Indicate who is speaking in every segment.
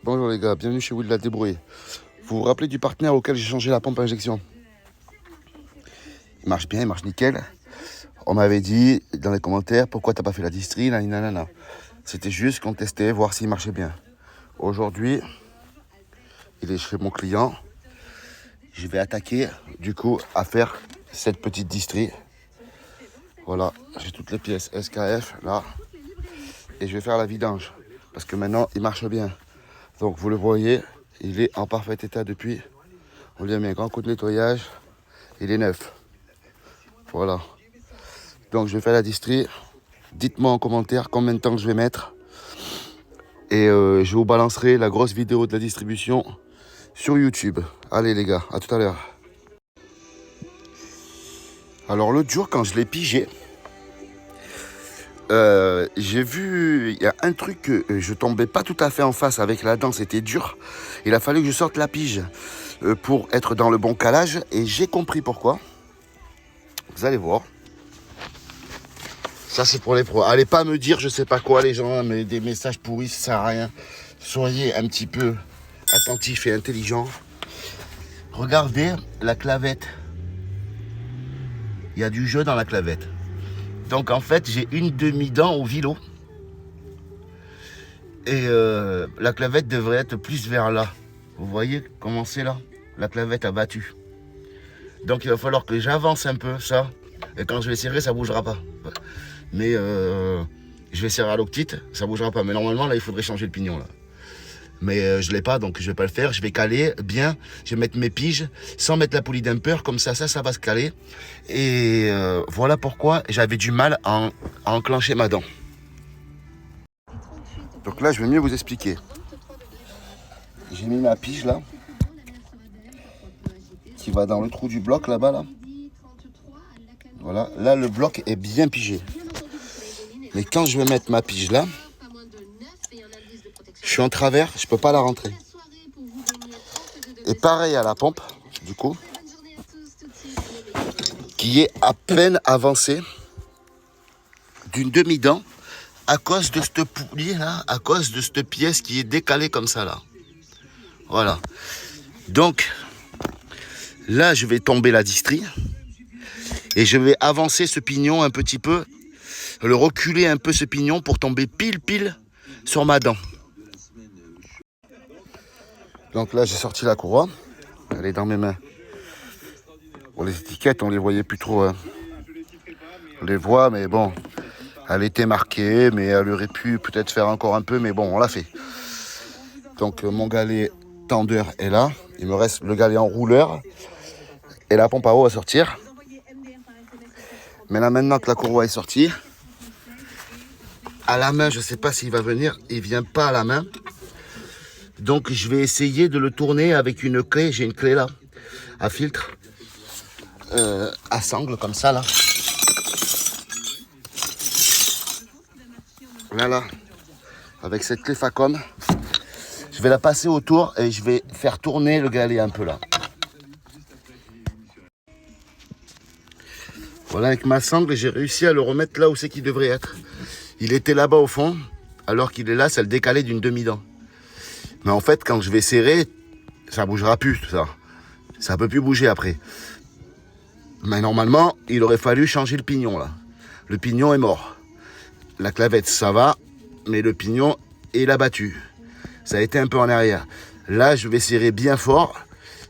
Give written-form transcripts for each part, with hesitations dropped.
Speaker 1: Bonjour les gars, bienvenue chez Will la Débrouille. Vous vous rappelez du partenaire auquel j'ai changé la pompe à injection? Il marche bien, il marche nickel. On m'avait dit dans les commentaires pourquoi t'as pas fait la distri, nanana. C'était juste qu'on testait, voir s'il marchait bien. Aujourd'hui, il est chez mon client. Je vais attaquer du coup à faire cette petite distri. Voilà, j'ai toutes les pièces SKF là. Et je vais faire la vidange. Parce que maintenant il marche bien. Donc vous le voyez, il est en parfait état depuis. On lui a mis un grand coup de nettoyage. Il est neuf. Voilà. Donc je vais faire la distri. Dites-moi en commentaire combien de temps je vais mettre. Et je vous balancerai la grosse vidéo de la distribution sur YouTube. Allez les gars, à tout à l'heure. Alors l'autre jour quand je l'ai pigé, j'ai vu, il y a un truc que je tombais pas tout à fait en face avec la dent, c'était dur. Il a fallu que je sorte la pige pour être dans le bon calage et j'ai compris pourquoi. Vous allez voir. Ça c'est pour les pros. Allez pas me dire je sais pas quoi les gens, mais des messages pourris ça sert à rien. Soyez un petit peu attentifs et intelligents. Regardez la clavette. Il y a du jeu dans la clavette. Donc en fait j'ai une demi-dent au vilo. Et la clavette devrait être plus vers là. Vous voyez comment c'est là? La clavette a battu. Donc il va falloir que j'avance un peu ça. Et quand je vais serrer, ça ne bougera pas. Mais je vais serrer à l'octite, ça ne bougera pas. Mais normalement, là, il faudrait changer le pignon. Là. Mais je ne l'ai pas, donc je ne vais pas le faire. Je vais caler bien. Je vais mettre mes piges sans mettre la poulie dumper. Comme ça va se caler. Et voilà pourquoi j'avais du mal à enclencher ma dent. Donc là, je vais mieux vous expliquer. J'ai mis ma pige là, qui va dans le trou du bloc là-bas là. Voilà, là le bloc est bien pigé. Mais quand je vais mettre ma pige là, je suis en travers, je peux pas la rentrer. Et pareil à la pompe, du coup, qui est à peine avancée d'une demi-dent à cause de cette poulie là, à cause de cette pièce qui est décalée comme ça là. Voilà. Donc là, je vais tomber la distri. Et je vais avancer ce pignon un petit peu, le reculer un peu ce pignon pour tomber pile sur ma dent. Donc là, j'ai sorti la courroie. Elle est dans mes mains. Bon, les étiquettes, on les voyait plus trop. Hein. On les voit, mais bon, elle était marquée, mais elle aurait pu peut-être faire encore un peu, mais bon, on l'a fait. Donc mon galet tendeur est là. Il me reste le galet en rouleur et la pompe à eau à sortir. Mais là, maintenant que la courroie est sortie, à la main, je ne sais pas s'il va venir. Il ne vient pas à la main. Donc, je vais essayer de le tourner avec une clé. J'ai une clé là, à filtre, à sangle comme ça là. Voilà, avec cette clé Facom. Je vais la passer autour et je vais faire tourner le galet un peu là. Voilà, avec ma sangle, j'ai réussi à le remettre là où c'est qu'il devrait être. Il était là-bas au fond, alors qu'il est là, ça le décalait d'une demi-dent. Mais en fait, quand je vais serrer, ça ne bougera plus, tout ça. Ça ne peut plus bouger après. Mais normalement, il aurait fallu changer le pignon, là. Le pignon est mort. La clavette, ça va, mais le pignon est abattu. Ça a été un peu en arrière. Là, je vais serrer bien fort.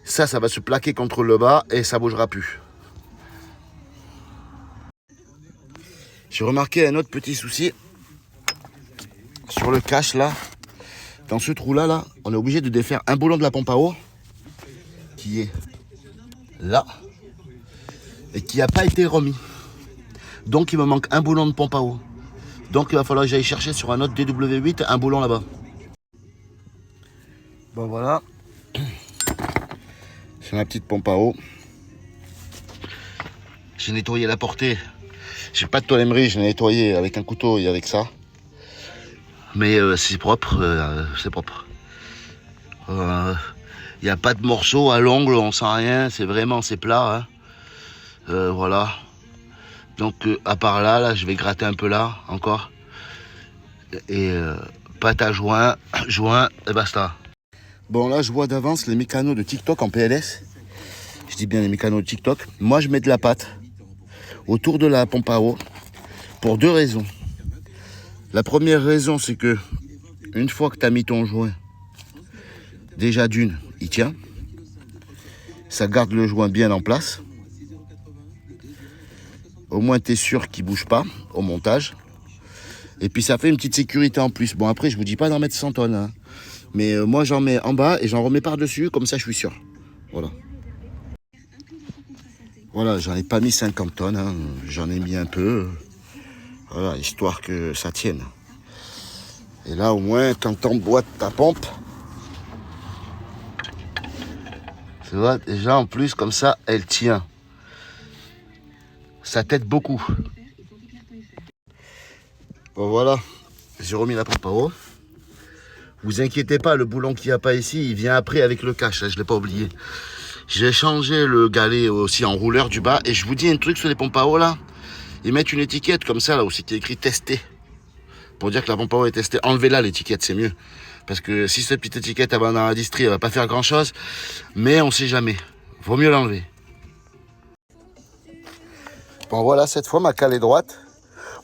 Speaker 1: Ça va se plaquer contre le bas et ça ne bougera plus. J'ai remarqué un autre petit souci sur le cache là, dans ce trou là, on est obligé de défaire un boulon de la pompe à eau qui est là et qui n'a pas été remis. Donc il me manque un boulon de pompe à eau. Donc il va falloir que j'aille chercher sur un autre DW8 un boulon là-bas. Bon voilà, c'est ma petite pompe à eau. J'ai nettoyé la portée. J'ai pas de toilemmerie, je l'ai nettoyé avec un couteau et avec ça. Mais c'est propre, c'est propre. Il n'y a pas de morceaux à l'ongle, on sent rien, c'est plat. Hein. Voilà. Donc à part là, je vais gratter un peu là, encore. Et pâte à joint, et basta. Bon, là, je vois d'avance les mécanos de TikTok en PLS. Je dis bien les mécanos de TikTok. Moi, je mets de la pâte autour de la pompe à eau pour deux raisons. La première raison, c'est que une fois que tu as mis ton joint, déjà d'une, il tient. Ça garde le joint bien en place. Au moins, tu es sûr qu'il ne bouge pas au montage. Et puis, ça fait une petite sécurité en plus. Bon, après, je ne vous dis pas d'en mettre 100 tonnes. Hein. Mais moi, j'en mets en bas et j'en remets par-dessus. Comme ça, je suis sûr. Voilà. Voilà, j'en ai pas mis 50 tonnes. Hein. J'en ai mis un peu. Voilà, histoire que ça tienne. Et là, au moins, quand tu emboîtes ta pompe, tu vois, déjà, en plus, comme ça, elle tient. Ça t'aide beaucoup. Bon, voilà. J'ai remis la pompe à eau. Vous inquiétez pas, le boulon qu'il n'y a pas ici, il vient après avec le cache. Là, je ne l'ai pas oublié. J'ai changé le galet aussi en rouleur du bas. Et je vous dis un truc sur les pompes à eau, là. Ils mettent une étiquette comme ça, là, aussi, qui est écrit testé. Pour dire que la pompe à eau est testée. Enlevez-la, l'étiquette, c'est mieux. Parce que si cette petite étiquette, elle va dans la distrie, elle va pas faire grand-chose. Mais on sait jamais. Vaut mieux l'enlever. Bon, voilà, cette fois, ma cale est droite.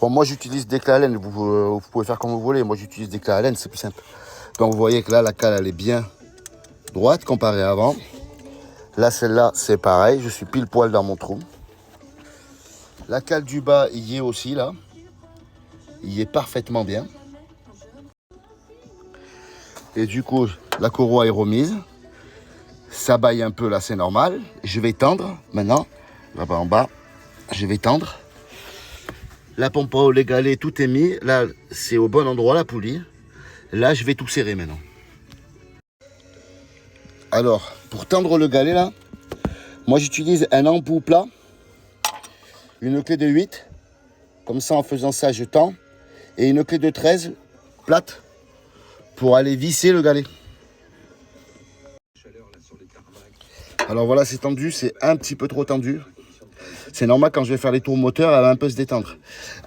Speaker 1: Bon, moi, j'utilise des clés à laine. Vous pouvez faire comme vous voulez. Moi, j'utilise des clés à laine, c'est plus simple. Donc, vous voyez que là, la cale, elle est bien droite comparée à avant. Là, celle-là, c'est pareil. Je suis pile poil dans mon trou. La cale du bas, il y est aussi, là. Il y est parfaitement bien. Et du coup, la courroie est remise. Ça baille un peu, là, c'est normal. Je vais tendre, maintenant. Là-bas en bas, je vais tendre. La pompe à eau, les galets, tout est mis. Là, c'est au bon endroit, la poulie. Là, je vais tout serrer maintenant. Alors, pour tendre le galet, là, moi, j'utilise un embout plat. Une clé de 8. Comme ça, en faisant ça, je tends. Et une clé de 13, plate, pour aller visser le galet. Alors voilà, c'est tendu, c'est un petit peu trop tendu. C'est normal, quand je vais faire les tours moteurs, elle va un peu se détendre.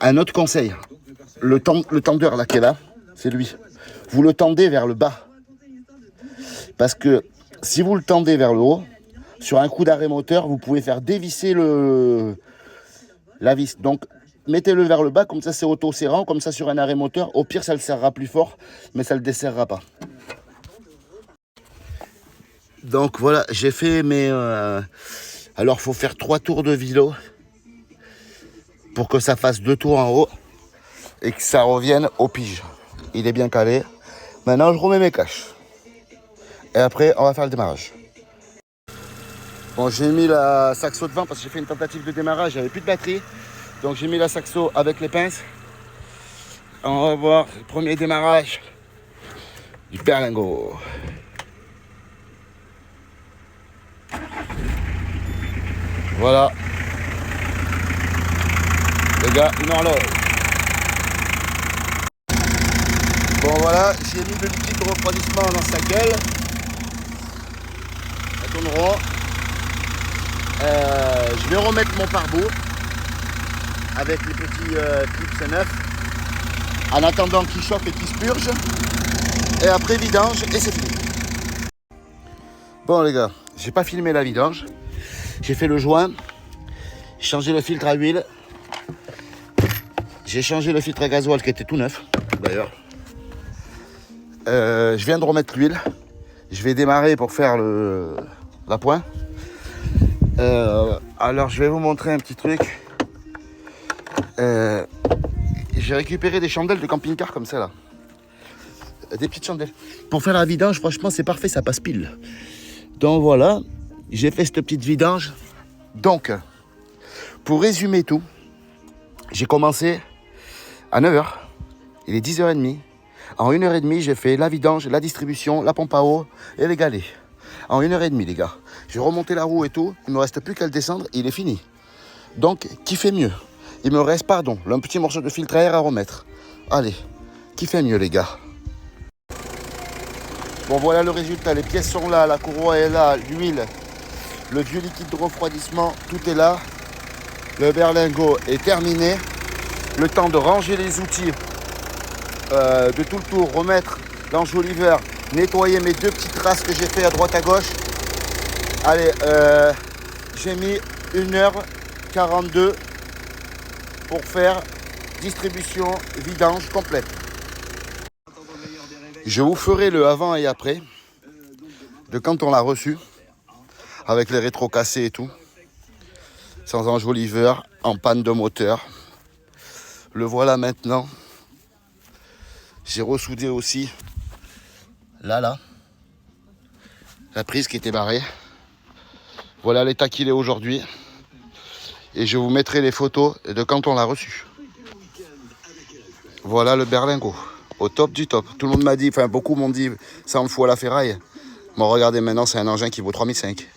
Speaker 1: Un autre conseil, le tendeur là qui est là, c'est lui. Vous le tendez vers le bas. Parce que si vous le tendez vers le haut, sur un coup d'arrêt moteur, vous pouvez faire dévisser la vis. Donc, mettez-le vers le bas, comme ça c'est auto-serrant, comme ça sur un arrêt moteur. Au pire, ça le serrera plus fort, mais ça ne le desserrera pas. Donc voilà, j'ai fait mes... Alors, il faut faire 3 tours de vélo pour que ça fasse 2 tours en haut et que ça revienne au pige. Il est bien calé. Maintenant, je remets mes caches. Et après, on va faire le démarrage. Bon, j'ai mis la saxo devant parce que j'ai fait une tentative de démarrage. J'avais plus de batterie. Donc, j'ai mis la saxo avec les pinces. On va voir le premier démarrage du berlingot. Voilà. Les gars, une horloge. Bon voilà, j'ai mis le liquide de refroidissement dans sa gueule. Ça tourne rond. Je vais remettre mon pare-boue avec les petits clips C9 en attendant qu'il chauffe et qu'il se purge. Et après vidange et c'est fini. Bon les gars, j'ai pas filmé la vidange. J'ai fait le joint, j'ai changé le filtre à huile, j'ai changé le filtre à gasoil qui était tout neuf d'ailleurs. Je viens de remettre l'huile, je vais démarrer pour faire la pointe. Alors je vais vous montrer un petit truc. J'ai récupéré des chandelles de camping-car comme ça là. Des petites chandelles. Pour faire la vidange, franchement c'est parfait, ça passe pile. Donc voilà, j'ai fait cette petite vidange. Donc, pour résumer tout, j'ai commencé à 9h. Il est 10h30. En 1h30, j'ai fait la vidange, la distribution, la pompe à eau et les galets. En 1h30, les gars. J'ai remonté la roue et tout. Il ne me reste plus qu'à le descendre. Il est fini. Donc, qui fait mieux? Il me reste, pardon, un petit morceau de filtre à air à remettre. Allez, qui fait mieux, les gars? Bon, voilà le résultat. Les pièces sont là, la courroie est là, l'huile, le vieux liquide de refroidissement, tout est là. Le berlingot est terminé. Le temps de ranger les outils, de tout le tour, remettre l'enjoliveur nettoyer mes 2 petites traces que j'ai fait à droite à gauche. Allez, j'ai mis 1h42 pour faire distribution vidange complète. Je vous ferai le avant et après de quand on l'a reçu, avec les rétros cassés et tout, sans enjoliveur, en panne de moteur. Le voilà maintenant. J'ai ressoudé aussi là, la prise qui était barrée. Voilà l'état qu'il est aujourd'hui. Et je vous mettrai les photos de quand on l'a reçu. Voilà le berlingot, au top du top. Tout le monde m'a dit, enfin beaucoup m'ont dit, ça en fout à la ferraille. Bon, regardez maintenant, c'est un engin qui vaut 3005.